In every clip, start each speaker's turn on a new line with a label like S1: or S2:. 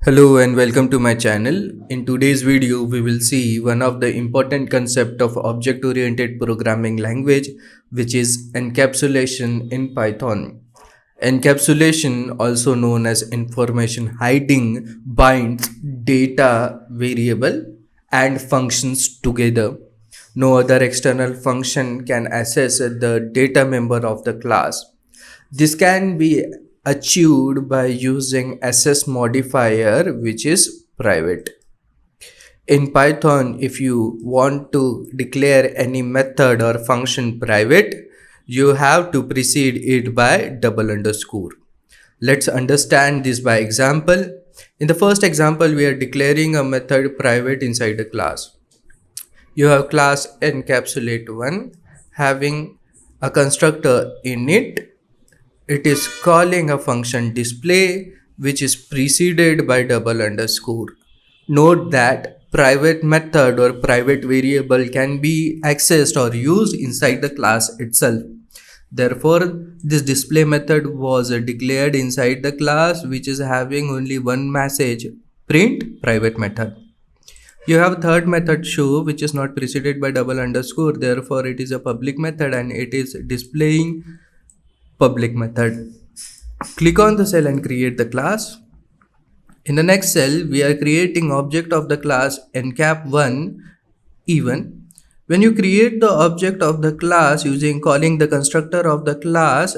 S1: Hello and welcome to my channel. In today's video, we will see one of the important concept of object-oriented programming language, which is encapsulation in Python. Encapsulation, also known as information hiding, binds data variable and functions together. No other external function can access the data member of the class. This can be achieved by using SS modifier, which is private. In Python, if you want to declare any method or function private, you have to precede it by double underscore. Let's understand this by example. In the first example, we are declaring a method private inside a class. You have class encapsulate1 having a constructor init. It is calling a function display which is preceded by double underscore. Note that private method or private variable can be accessed or used inside the class itself. Therefore, this display method was declared inside the class which is having only one message, print private method. You have third method show which is not preceded by double underscore, therefore it is a public method and it is displaying public method. Click on the cell and create the class. In the next cell, we are creating object of the class encap1 even. When you create the object of the class using calling the constructor of the class,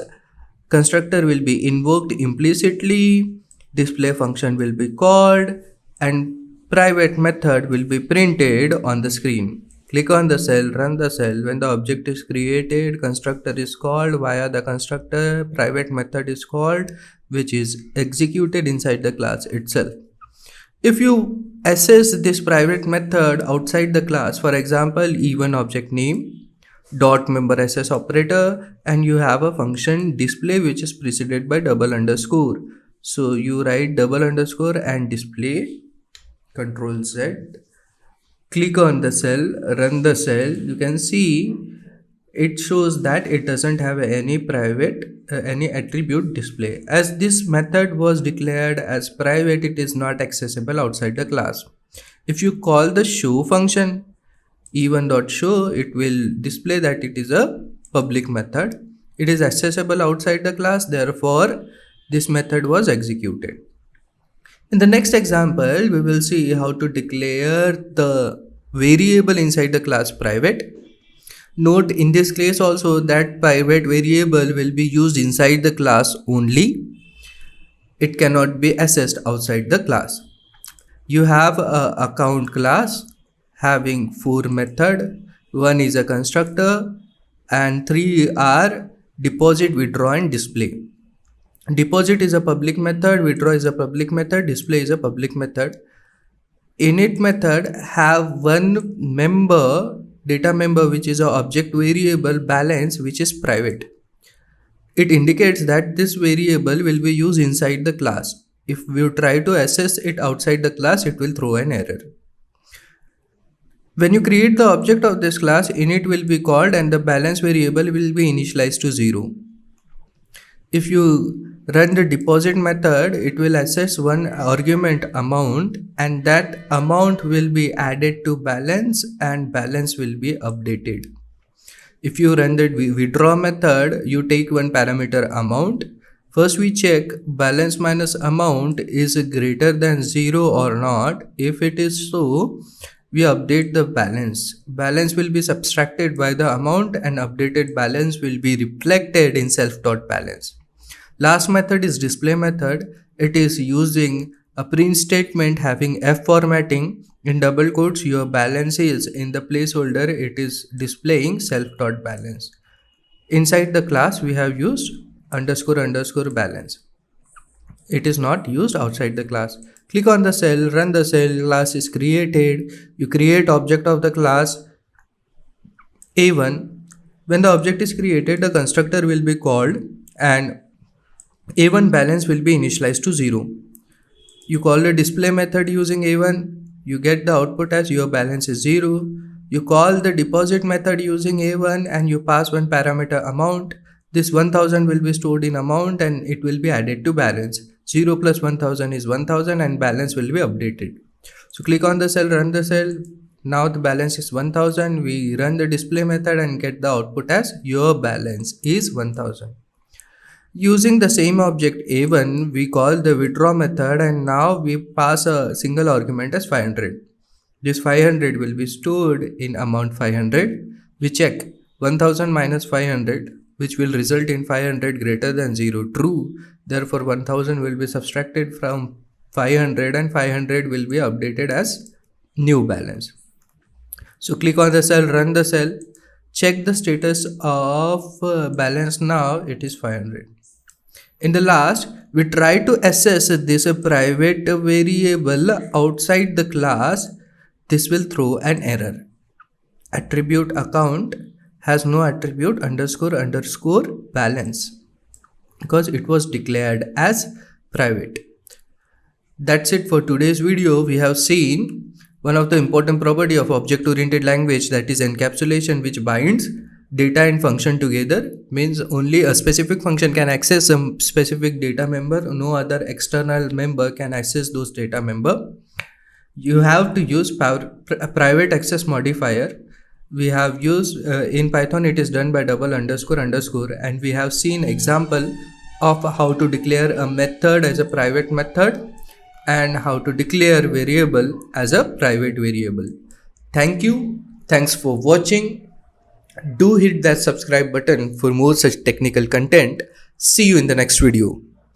S1: constructor will be invoked implicitly, display function will be called, and private method will be printed on the screen. Click on the cell, run the cell. When the object is created, constructor is called via the constructor, private method is called, which is executed inside the class itself. If you access this private method outside the class, for example, even object name, dot member SS operator, and you have a function display which is preceded by double underscore. So you write double underscore and display, Control Z. Click on the cell, run the cell. You can see it shows that it doesn't have any private any attribute display. As this method was declared as private, it is not accessible outside the class. If you call the show function even.show, it will display that it is a public method. It is accessible outside the class, therefore this method was executed. In the next example, we will see how to declare the variable inside the class private. Note in this case also that private variable will be used inside the class only. It cannot be accessed outside the class. You have a account class having 4 method. One is a constructor and 3 are deposit, withdraw and display. Deposit is a public method, withdraw is a public method, display is a public method. Init method have one member, data member, which is a object variable balance, which is private. It indicates that this variable will be used inside the class. If we try to access it outside the class, it will throw an error. When you create the object of this class, init will be called and the balance variable will be initialized to 0. If you run the deposit method, it will access one argument amount and that amount will be added to balance and balance will be updated. If you run the withdraw method, you take one parameter amount. First we check balance minus amount is greater than 0 or not. If it is so, we update the balance. Balance will be subtracted by the amount and updated balance will be reflected in self.balance. Last method is display method. It is using a print statement having F formatting. In double quotes, your balance is in the placeholder, it is displaying self.balance. Inside the class, we have used underscore underscore balance. It is not used outside the class. Click on the cell, run the cell, class is created. You create object of the class A1. When the object is created, the constructor will be called and A1 balance will be initialized to 0. You call the display method using A1, you get the output as your balance is 0. You call the deposit method using A1 and you pass one parameter amount. This 1000 will be stored in amount and it will be added to balance. 0 plus 1000 is 1000 and balance will be updated. So click on the cell, run the cell. Now the balance is 1000. We run the display method and get the output as your balance is 1000. Using the same object A1, we call the withdraw method and now we pass a single argument as 500. This 500 will be stored in amount 500. We check 1000 minus 500, which will result in 500 greater than 0, true. Therefore 1000 will be subtracted from 500 and 500 will be updated as new balance. So click on the cell, run the cell, check the status of balance. Now it is 500. In the last, we try to assess this private variable outside the class. This will throw an error. Attribute account has no attribute underscore balance because it was declared as private. That's it for today's video. We have seen one of the important property of object-oriented language, that is encapsulation, which binds data and function together. Means only a specific function can access some specific data member. No other external member can access those data member. You have to use private access modifier. We have used in Python, it is done by double underscore, and we have seen example of how to declare a method as a private method and how to declare variable as a private variable. Thank you. Thanks for watching. Do hit that subscribe button for more such technical content. See you in the next video.